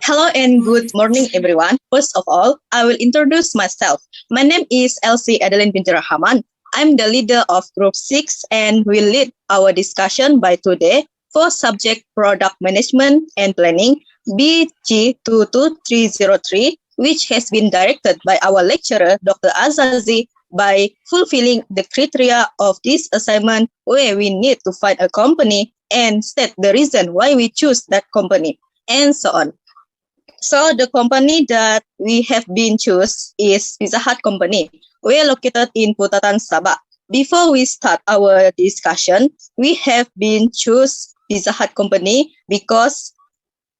Hello and good morning, everyone. First of all, I will introduce myself. My name is Elsie ADELINE binti RAHAMAN. I'm the leader of Group 6 and will lead our discussion by today for subject Product Management and Planning BG22303, which has been directed by our lecturer, Dr. Azazi, by fulfilling the criteria of this assignment where we need to find a company and state the reason why we choose that company, and so on. So the company that we have been choose is Pizza Hut Company. We are located in Putatan, Sabah. Before we start our discussion, we have been choose Pizza Hut Company because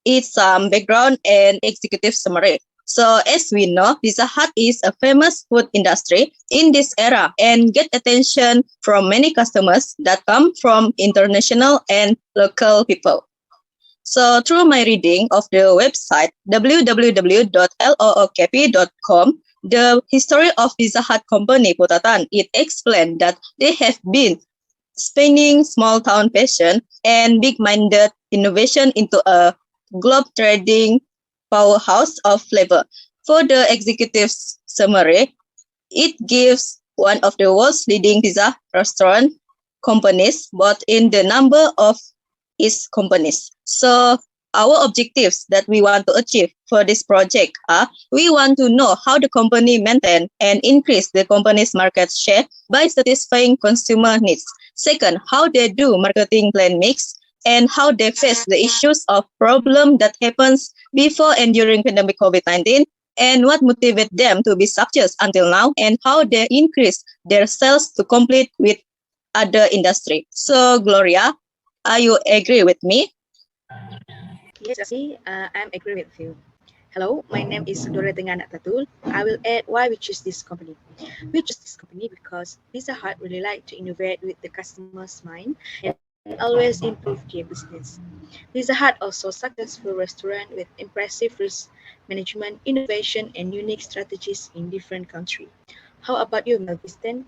it's some background and executive summary. So as we know, Pizza Hut is a famous food industry in this era and get attention from many customers that come from international and local people. So through my reading of the website www.lookp.com, the history of Pizza Hut Company Putatan, it explained that they have been spinning small town passion and big-minded innovation into a globe trading powerhouse of flavor. For the executive's summary, it gives one of the world's leading pizza restaurant companies, both in the number of its companies. So our objectives that we want to achieve for this project are, we want to know how the company maintain and increase the company's market share by satisfying consumer needs. Second, how they do marketing plan mix and how they face the issues of problem that happens before and during pandemic COVID-19, and what motivate them to be success until now, and how they increase their sales to compete with other industry. So Gloria, are you agree with me? Yes, Elsie, I'm agree with you. Hello, my name is TENGGAN TATUL. I will add why we choose this company. We choose this company because Pizza Hut really like to innovate with the customer's mind and always improve their business. Pizza Hut also successful restaurant with impressive risk management, innovation, and unique strategies in different countries. How about you, Melvin?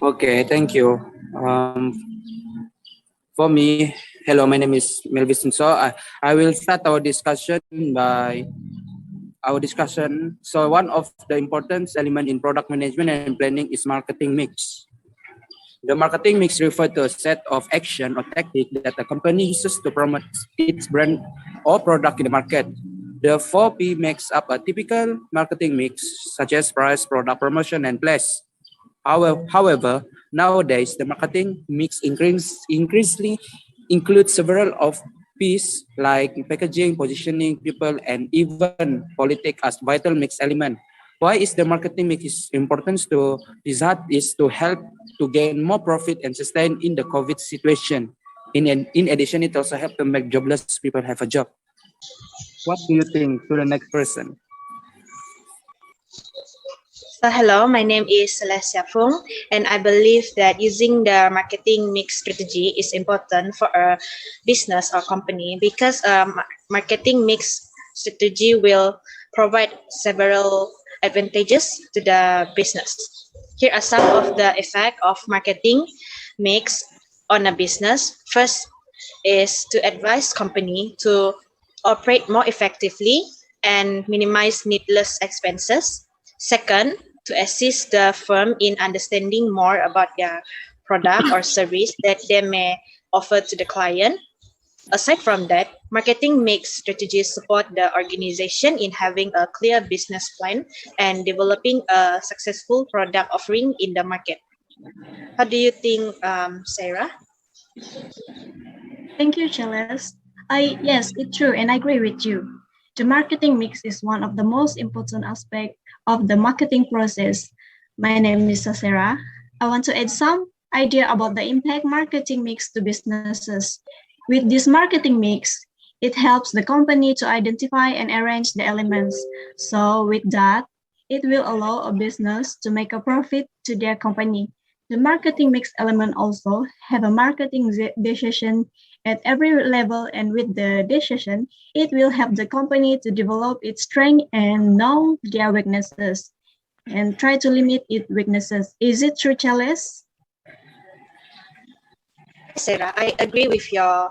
Okay, thank you. For me, hello, my name is Melvin. So I will start our discussion by So one of the important element in product management and planning is marketing mix. The marketing mix refers to a set of action or tactic that a company uses to promote its brand or product in the market. The 4P makes up a typical marketing mix, such as price, product promotion, and place. However, nowadays the marketing mix increasingly includes several of P's like packaging, positioning, people, and even politics as vital mix element. Why is the marketing mix is important to this is to help to gain more profit and sustain in the COVID situation. In addition, it also helps to make jobless people have a job. What do you think to the next person? So hello, my name is Celeste FUNG, and I believe that using the marketing mix strategy is important for a business or company because marketing mix strategy will provide several advantages to the business. Here are some of the effects of marketing mix on a business. First is to advise company to operate more effectively and minimize needless expenses. Second, to assist the firm in understanding more about their product or service that they may offer to the client. Aside from that, marketing mix strategies support the organization in having a clear business plan and developing a successful product offering in the market. How do you think, Sarah? Thank you, Celeste. Yes, it's true, and I agree with you. The marketing mix is one of the most important aspects of the marketing process. My name is SASEIRA. I want to add some idea about the impact marketing mix to businesses. With this marketing mix, it helps the company to identify and arrange the elements. So with that, it will allow a business to make a profit to their company. The marketing mix element also have a marketing decision at every level, and with the decision, it will help the company to develop its strength and know their weaknesses and try to limit its weaknesses. Is it true, Celeste? Sarah, I agree with your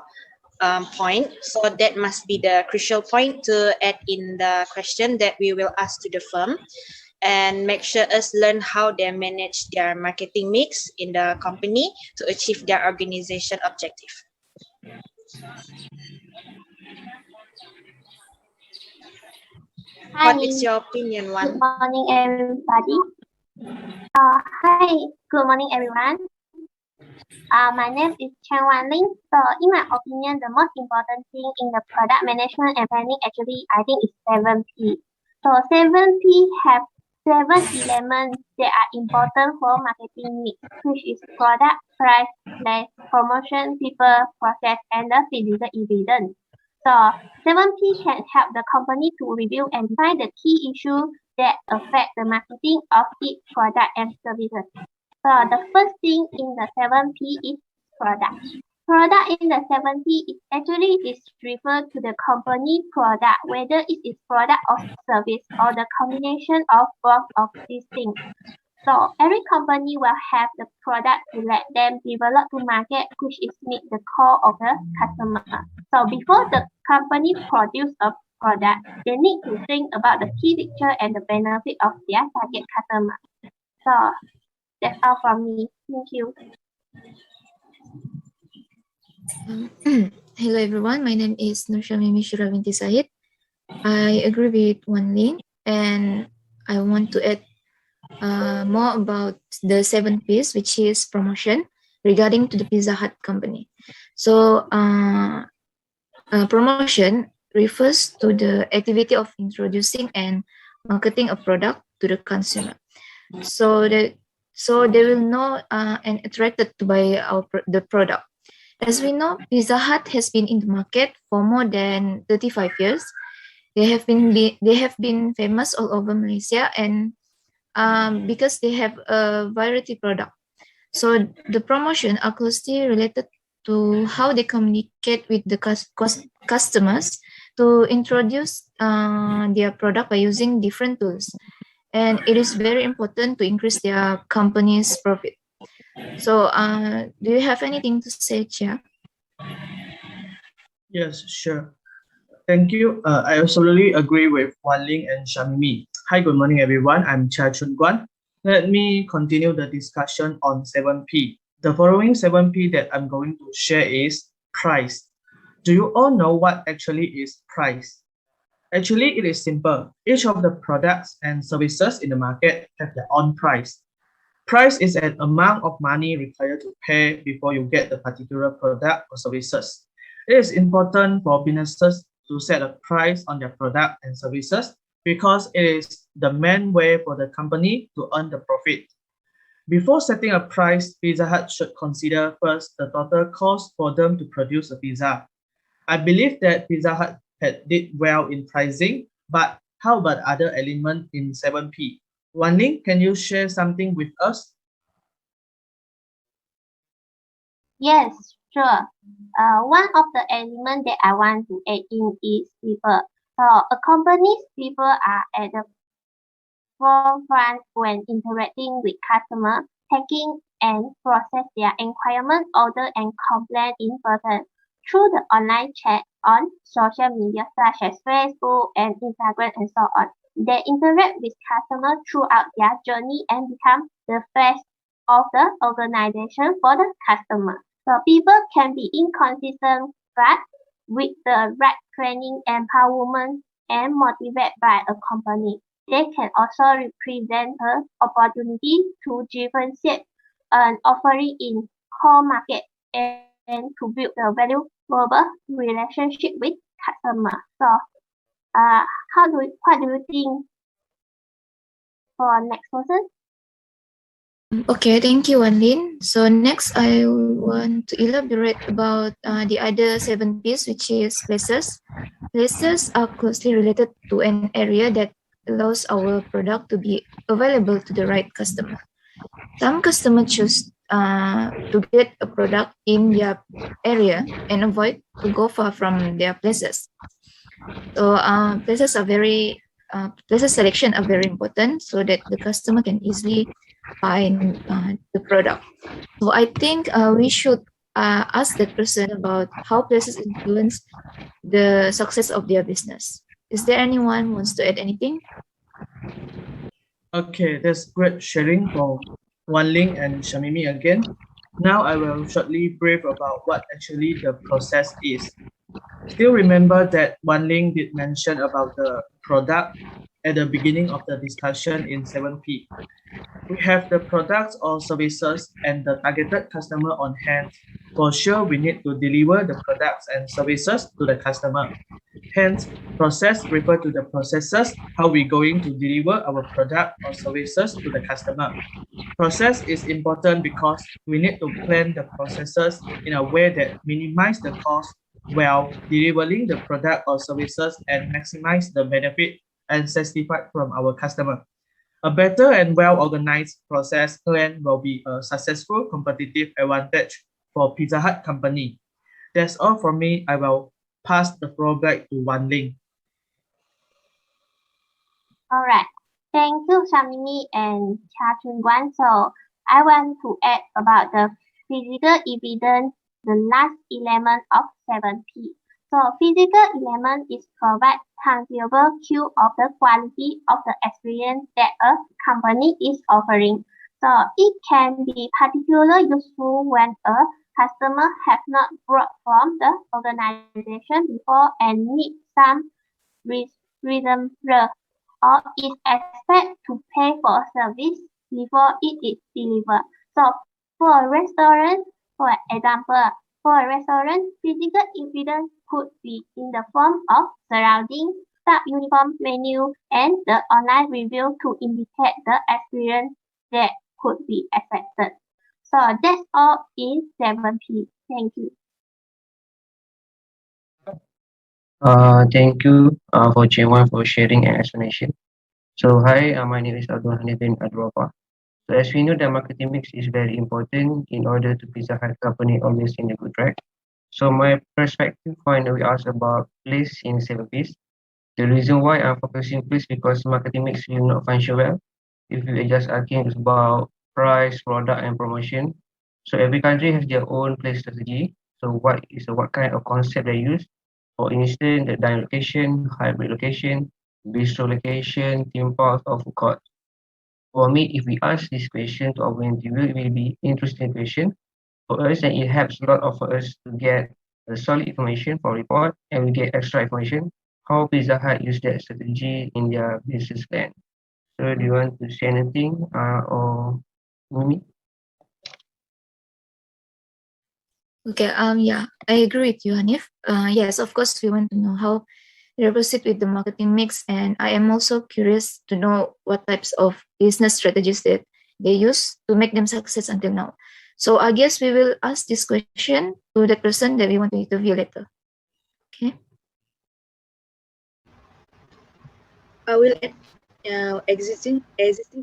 point. So that must be the crucial point to add in the question that we will ask to the firm, and make sure us learn how they manage their marketing mix in the company to achieve their organization objective. Hi, What is your opinion, good Wan? morning, everybody. Hi, good morning, everyone. My name is Chen Wanling. So, in my opinion, the most important thing in the product management and planning actually, I think, is 7P. So, 7P have 7 elements that are important for marketing mix, which is product, price, place, promotion, people, process, and the physical evidence. So, 7P can help the company to review and find the key issues that affect the marketing of each product and services. So the first thing in the 7P is product. Product in the 7P is actually referred to the company product, whether it is product or service or the combination of both of these things. So every company will have the product to let them develop to market, which is meet the core of the customer. So before the company produce a product, they need to think about the key picture and the benefit of their target customer. So that's all from me. Thank you. Hello everyone, my name is NURSYAMIMI binti SAHID. I agree with Wan Ling, and I want to add more about the 7Ps, which is promotion, regarding to the Pizza Hut company. So promotion refers to the activity of introducing and marketing a product to the consumer. So they will know and attracted by the product. As we know, Pizza Hut has been in the market for more than 35 years. They have been famous all over Malaysia, and because they have a variety product. So the promotion are closely related to how they communicate with the customers to introduce their product by using different tools. And it is very important to increase their company's profit. So do you have anything to say, Chia? Yes, sure. Thank you. I absolutely agree with Wan Ling and Shamimi. Hi, good morning, everyone. I'm Chia Chun Guan. Let me continue the discussion on 7P. The following 7P that I'm going to share is price. Do you all know what actually is price? Actually, it is simple. Each of the products and services in the market have their own price. Price is an amount of money required to pay before you get the particular product or services. It is important for businesses to set a price on their product and services because it is the main way for the company to earn the profit. Before setting a price, Pizza Hut should consider first the total cost for them to produce a pizza. I believe that Pizza Hut did well in pricing, but how about other elements in 7P? Wan Ling, can you share something with us? Yes, sure. One of the elements that I want to add in is people. So a company's people are at the forefront when interacting with customers, taking and process their inquiries, order and complaint in person through the online chat on social media such as Facebook and Instagram and so on. They interact with customers throughout their journey and become the face of the organization for the customer. So people can be inconsistent, but with the right training, empowerment, and motivated by a company, they can also represent an opportunity to differentiate an offering in core market and to build a valuable relationship with customers. So, what do you think for next person? Okay, thank you, Wan Lin. So next, I want to elaborate about the other 7Ps, which is places. Places are closely related to an area that allows our product to be available to the right customer. Some customers choose to get a product in their area and avoid to go far from their places. So places selection are very important so that the customer can easily find the product. So I think we should ask that person about how places influence the success of their business. Is there anyone who wants to add anything? Okay, that's great sharing from Wan Ling and Shamimi again. Now I will shortly brief about what actually the process is. Still remember that Wan Ling did mention about the product at the beginning of the discussion in 7P. We have the products or services and the targeted customer on hand. For sure, we need to deliver the products and services to the customer. Hence, process refer to the processes, how we going to deliver our product or services to the customer. Process is important because we need to plan the processes in a way that minimize the cost while delivering the product or services and maximize the benefit and satisfied from our customer. A better and well-organized process plan will be a successful competitive advantage for Pizza Hut company. That's all from me. I will pass the floor back to Wan Ling. All right. Thank you, Shamimi and Cha Chun-Guan. So I want to add about the physical evidence, the last element of 7P. So physical element is provide tangible cue of the quality of the experience that a company is offering. So it can be particularly useful when a customer have not bought from the organization before and need some reason or is expected to pay for a service before it is delivered. So for a restaurant, for example, for a restaurant, physical evidence could be in the form of surrounding, sub-uniform menu, and the online review to indicate the experience that could be expected. So that's all in 7P. Thank you. Thank you for J1 for sharing and explanation. So hi, my name is Abdul Hanif bin Adrofa. So as we know, the marketing mix is very important in order to Pizza Hut company always in a good track. So my perspective point we asked about place in 7Ps. The reason why I'm focusing place because marketing mix will not function well if you are just asking about price, product, and promotion. So every country has their own place strategy. So what kind of concept they use? For instance, the dine location, hybrid location, bistro location, theme parks, or food court. For me, if we ask this question to our interviewer, it will be interesting question for us, and it helps a lot of us to get the solid information for report, and we get extra information how Pizza Hut use that strategy in their business plan. So, do you want to say anything, or Mimi? Okay, yeah, I agree with you, Hanif. Yes, of course, we want to know how they proceed with the marketing mix, and I am also curious to know what types of business strategies that they use to make them success until now. So I guess we will ask this question to the person that we want to interview later. Okay. I will add existing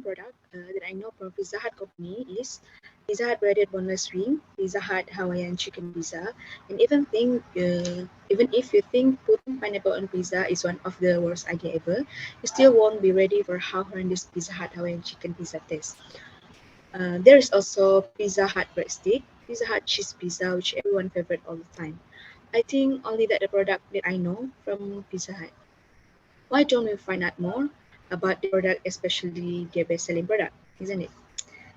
product that I know from Pizza Hut company is Pizza Hut breaded boneless wing, Pizza Hut Hawaiian chicken pizza, and even if you think putting pineapple on pizza is one of the worst idea ever, you still won't be ready for how horrendous Pizza Hut Hawaiian chicken pizza tastes. There is also Pizza Hut breadstick, Pizza Hut cheese pizza, which everyone favorite all the time. I think only that the product that I know from Pizza Hut. Why don't we find out more about the product, especially their best-selling product, isn't it?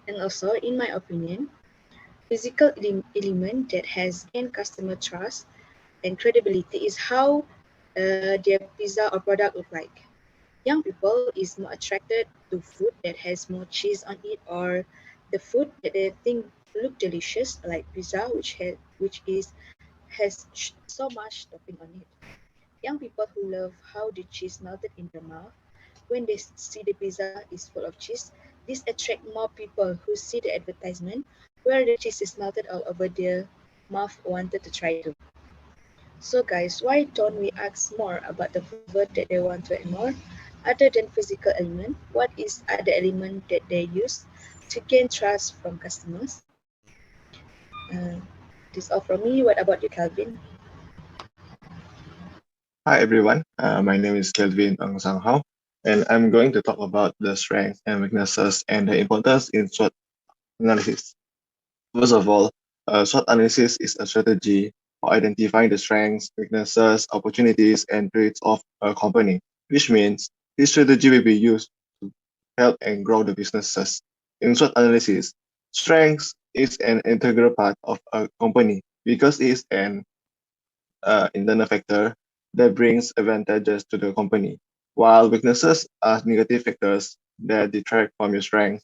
And also, in my opinion, physical element that has gained customer trust and credibility is how their pizza or product look like. Young people is more attracted to food that has more cheese on it, or the food that they think look delicious, like pizza, which has so much topping on it. Young people who love how the cheese melted in their mouth when they see the pizza is full of cheese. This attract more people who see the advertisement where the cheese is melted all over their mouth wanted to try too. So guys, why don't we ask more about the flavor that they want to add more? Other than physical element, what is other element that they use to gain trust from customers? This all from me. What about you, Calvin? Hi everyone, my name is Kelvin Ng Sang Hao, and I'm going to talk about the strengths and weaknesses and the importance in SWOT analysis. First of all, SWOT analysis is a strategy for identifying the strengths, weaknesses, opportunities, and traits of a company, which means this strategy will be used to help and grow the businesses. In SWOT analysis, strengths is an integral part of a company because it is an internal factor that brings advantages to the company, while weaknesses are negative factors that detract from your strength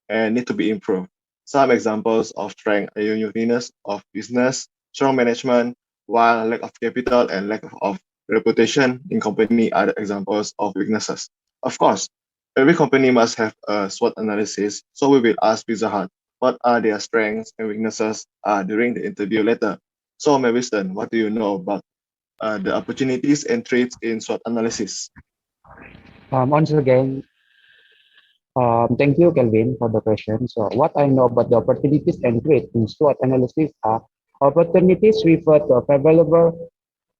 and need to be improved. Some examples of strength are uniqueness of business, strong management, while lack of capital and lack of reputation in company are the examples of weaknesses. Of course, every company must have a SWOT analysis, so we will ask Pizza Hut what are their strengths and weaknesses during the interview later. So, Maviston, what do you know about the opportunities and traits in SWOT analysis? Once again, thank you, Kelvin, for the question. So what I know about the opportunities and traits in SWOT analysis are opportunities refer to a favorable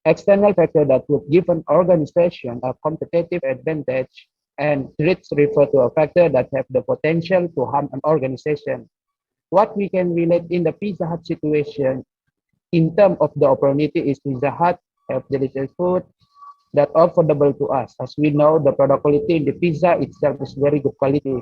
external factor that would give an organization a competitive advantage, and threats refer to a factor that have the potential to harm an organization. What we can relate in the Pizza Hut situation in terms of the opportunity is Pizza Hut have delicious food that are affordable to us. As we know, the product quality in the pizza itself is very good quality.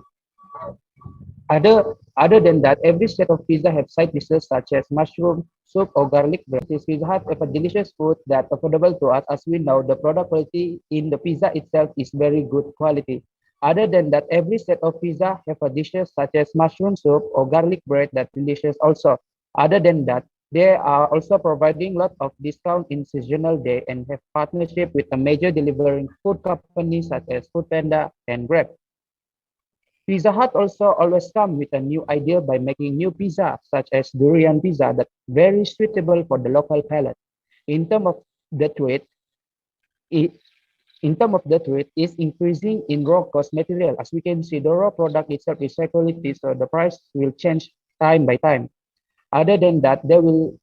Other than that, every set of pizza have side dishes such as mushroom, soup, or garlic bread. This Pizza Hut have a delicious food that affordable to us. As we know, the product quality in the pizza itself is very good quality. Other than that, every set of pizza have a dishes such as mushroom soup or garlic bread that delicious also. Other than that, they are also providing lot of discount in seasonal day and have partnership with a major delivering food companies such as Foodpanda and Grab. Pizza Hut also always come with a new idea by making new pizza such as durian pizza that very suitable for the local palate. In terms of the weight, is increasing in raw cost material. As we can see, the raw product itself is high quality, so the price will change time by time. Other than that, there will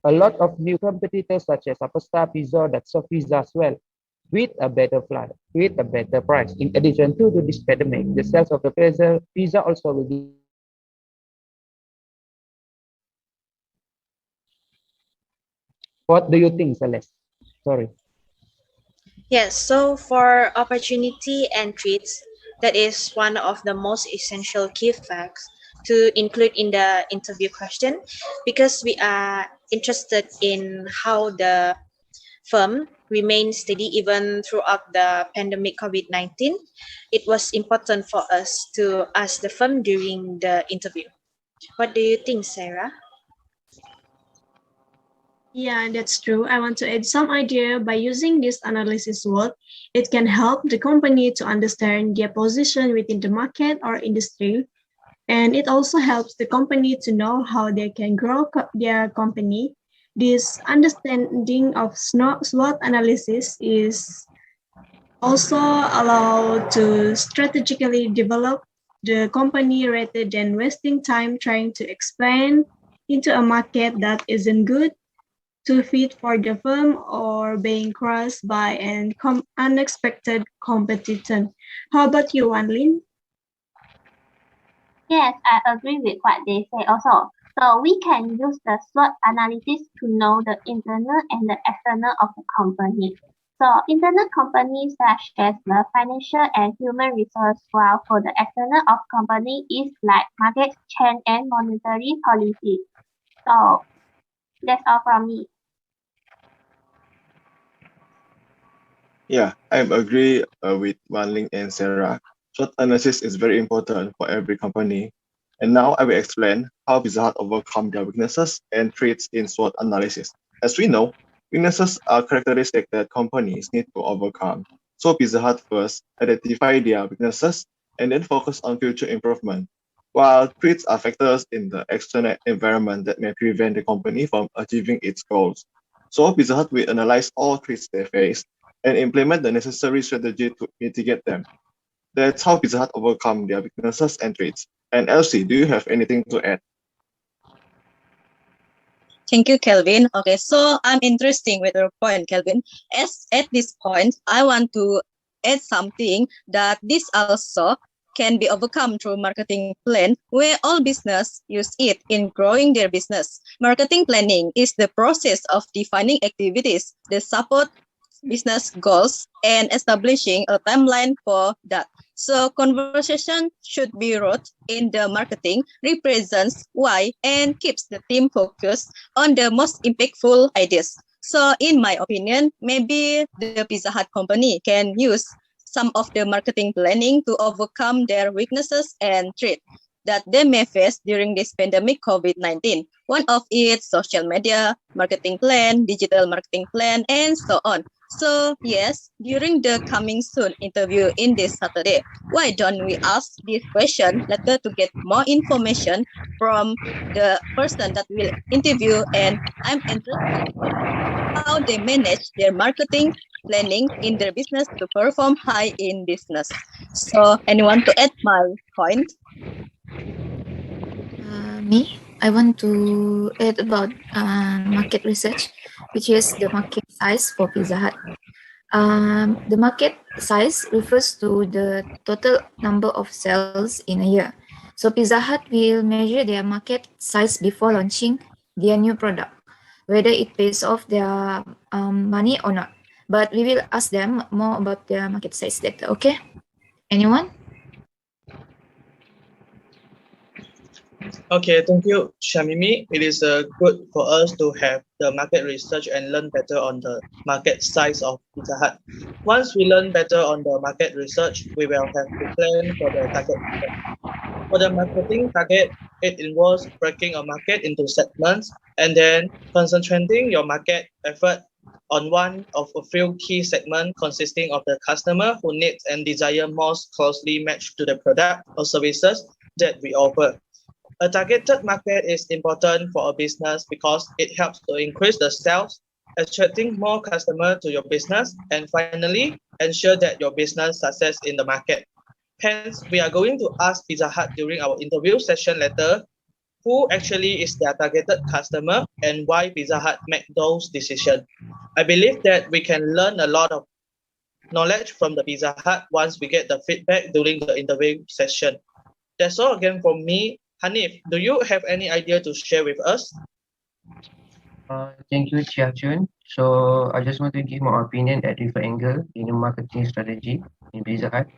a lot of new competitors such as Pasta Pizza that serve pizza as well with a better price. In addition to this pandemic, the sales of the pizza also will be. What do you think, Celeste? Sorry. Yes, so for opportunity and treats, that is one of the most essential key facts to include in the interview question because we are interested in how the firm remained steady even throughout the pandemic COVID-19. It was important for us to ask the firm during the interview. What do you think, Sarah? Yeah, that's true. I want to add some idea by using this analysis work. It can help the company to understand their position within the market or industry. And it also helps the company to know how they can grow their company. This understanding of SWOT analysis is also allowed to strategically develop the company rather than wasting time trying to expand into a market that isn't good to fit for the firm or being crossed by an unexpected competitor. How about you, Wanlin? Yes, I agree with what they say also. So we can use the SWOT analysis to know the internal and the external of the company. So internal companies such as the financial and human resource, while for the external of company is like market, CHEN, and monetary policy. So that's all from me. Yeah, I agree with Wan Ling and Sarah. SWOT analysis is very important for every company. And now I will explain how Pizza Hut overcome their weaknesses and traits in SWOT analysis. As we know, weaknesses are characteristics that companies need to overcome. So Pizza Hut first identify their weaknesses and then focus on future improvement. While traits are factors in the external environment that may prevent the company from achieving its goals. So Pizza Hut will analyze all traits they face and implement the necessary strategy to mitigate them. That's how Pizza Hut overcome their weaknesses and traits. And Elsie, do you have anything to add? Thank you, Kelvin. Okay, so I'm interested with your point, Kelvin. As at this point, I want to add something that this also can be overcome through marketing plan where all business use it in growing their business. Marketing planning is the process of defining activities that support business goals and establishing a timeline for that. So conversation should be wrote in the marketing, represents why, and keeps the team focused on the most impactful ideas. So in my opinion, maybe the Pizza Hut company can use some of the marketing planning to overcome their weaknesses and threats that they may face during this pandemic COVID-19. One of its social media marketing plan, digital marketing plan, and so on. So yes, during the coming soon interview in this Saturday, why don't we ask this question later to get more information from the person that will interview, and I'm interested in how they manage their marketing planning in their business to perform high in business. So anyone to add my point? Me, I want to add about market research, which is the market size for Pizza Hut. The market size refers to the total number of sales in a year. So Pizza Hut will measure their market size before launching their new product, whether it pays off their money or not. But we will ask them more about their market size later, okay? Anyone? Okay, thank you, Shamimi. It is good for us to have the market research and learn better on the market size of Pizza Hut. Once we learn better on the market research, we will have to plan for the target market. For the marketing target, it involves breaking a market into segments and then concentrating your market effort on one of a few key segments consisting of the customer who needs and desire most closely matched to the product or services that we offer. A targeted market is important for a business because it helps to increase the sales, attracting more customers to your business, and finally, ensure that your business success in the market. Hence, we are going to ask Pizza Hut during our interview session later who actually is their targeted customer and why Pizza Hut make those decisions. I believe that we can learn a lot of knowledge from the Pizza Hut once we get the feedback during the interview session. That's all again from me. Hanif, do you have any idea to share with us? Thank you, Chia Chun. So I just want to give my opinion at different angle in the marketing strategy in Pizza Hut.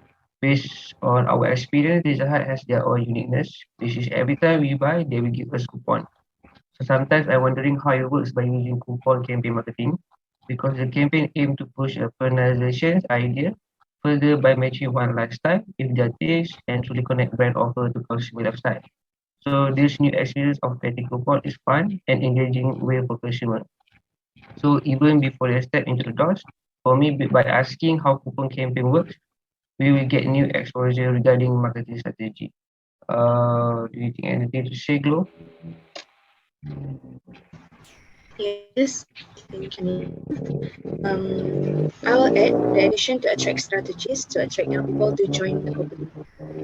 Based on our experience, Pizza Hut has their own uniqueness. This is every time we buy, they will give us coupon. So sometimes I'm wondering how it works by using coupon campaign marketing, because the campaign aim to push a personalization idea further by matching one lifestyle with their taste and truly connect brand offer to consumer lifestyle. So this new experience of petty coupon is fun and engaging way for consumer. So even before they step into the doors, for me, by asking how coupon campaign works, we will get new exposure regarding marketing strategy. Do you think anything to say, Glo? Yes, thank you. I'll add the addition to attract strategies to attract young people to join the company.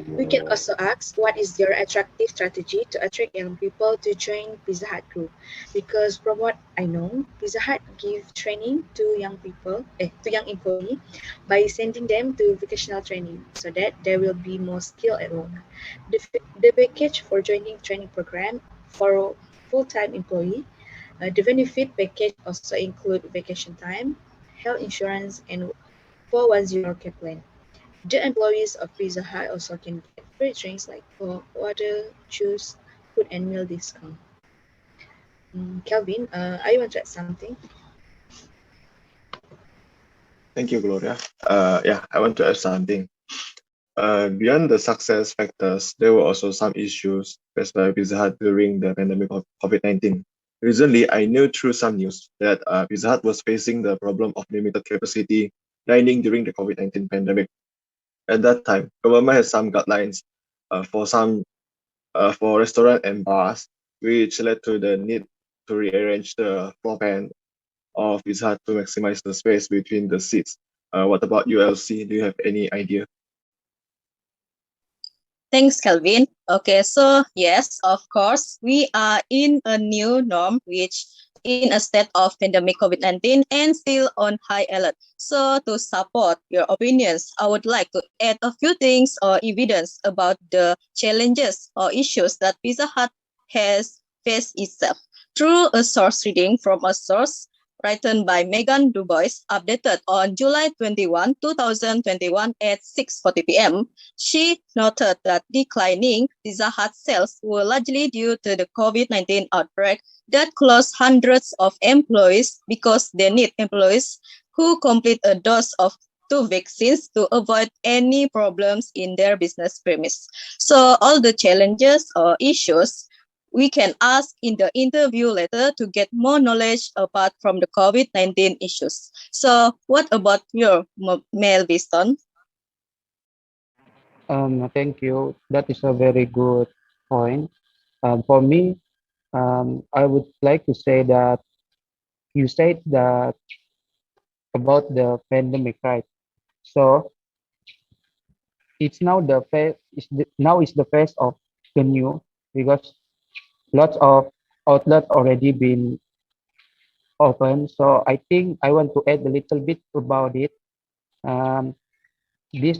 We can also ask what is your attractive strategy to attract young people to join Pizza Hut group? Because from what I know, Pizza Hut give training to young people, to young employee by sending them to vocational training so that there will be more skill at work. The package for joining training program for full-time employee, the benefit package also include vacation time, health insurance, and 410k plan. The employees of Pizza Hut also can get free drinks like water, juice, food, and meal discount. Kelvin, are you want to add something? Thank you, Gloria. Yeah, I want to add something. Beyond the success factors, there were also some issues faced by Pizza Hut during the pandemic of COVID-19. Recently, I knew through some news that Pizza Hut was facing the problem of limited capacity dining during the COVID-19 pandemic. At that time, government has some guidelines for restaurant and bars, which led to the need to rearrange the floor plan of Pizza Hut to maximize the space between the seats. What about you, Elsie? Do you have any idea? Thanks, Calvin. Okay, so yes, of course, we are in a new norm which in a state of pandemic COVID-19 and still on high alert. So to support your opinions, I would like to add a few things or evidence about the challenges or issues that Pizza Hut has faced itself. Through a source reading from a source written by Megan Dubois, updated on July 21, 2021 at 6:40 p.m., she noted that declining Pizza Hut sales were largely due to the COVID-19 outbreak that closed hundreds of employees because they need employees who complete a dose of 2 vaccines to avoid any problems in their business premise. So all the challenges or issues we can ask in the interview later to get more knowledge apart from the COVID-19 issues. So what about your Mel Biston? Thank you. That is a very good point. For me, I would like to say that you said that about the pandemic, right? So it's now the phase. Now is the phase of the new because lots of outlets already been open. So I think I want to add a little bit about it. Um, this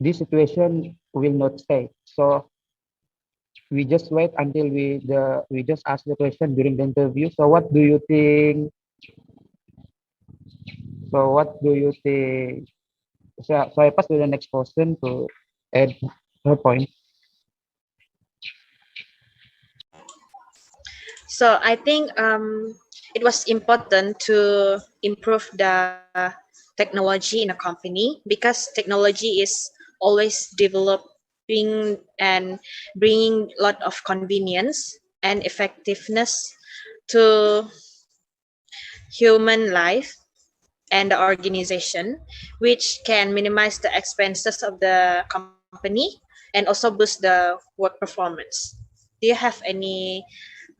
this situation will not stay. So we just wait until we just ask the question during the interview. So what do you think? So what do you think? So I pass to the next person to add her point. So I think it was important to improve the technology in a company because technology is always developing and bringing a lot of convenience and effectiveness to human life and the organization, which can minimize the expenses of the company and also boost the work performance. Do you have any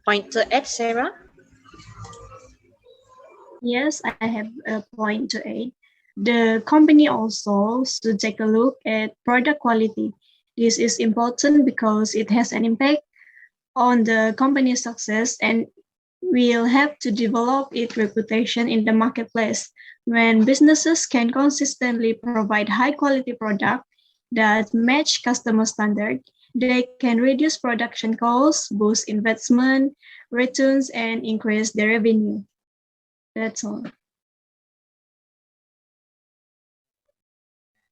point to add, Sarah? Yes, I have a point to add. The company also should take a look at product quality. This is important because it has an impact on the company's success and will help to develop its reputation in the marketplace. When businesses can consistently provide high quality products that match customer standard, they can reduce production costs, boost investment, returns, and increase their revenue. That's all.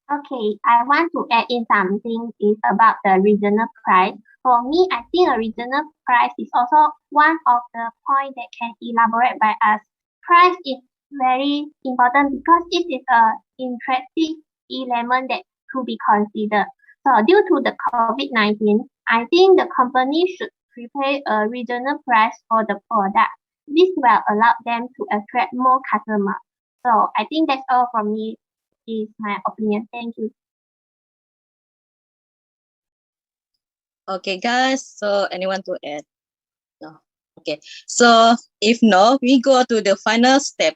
Okay, I want to add in something is about the reasonable price. For me, I think a reasonable price is also one of the points that can elaborate by us. Price is very important because it is a interesting element that to be considered. So due to the COVID-19, I think the company should prepare a reasonable price for the product. This will allow them to attract more customers. So I think that's all from me is my opinion. Thank you. Okay, guys. So anyone to add? No. Okay. So if no, we go to the final step.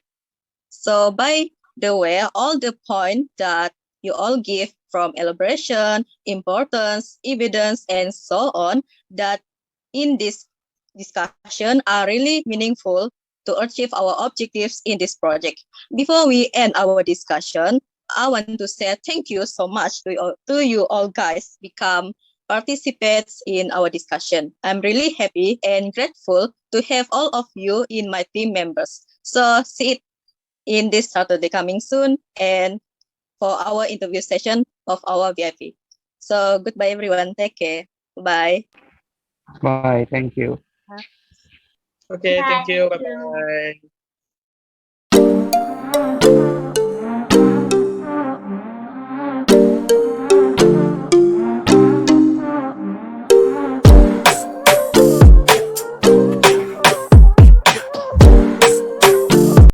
So by the way, all the points that you all give from elaboration, importance, evidence, and so on, that in this discussion are really meaningful to achieve our objectives in this project. Before we end our discussion, I want to say thank you so much to you all guys become participants in our discussion. I'm really happy and grateful to have all of you in my team members. So see it in this Saturday coming soon and for our interview session of our VIP. So goodbye everyone. Take care. Bye. Bye. Thank you. Okay, Bye, thank you. thank you. Bye bye.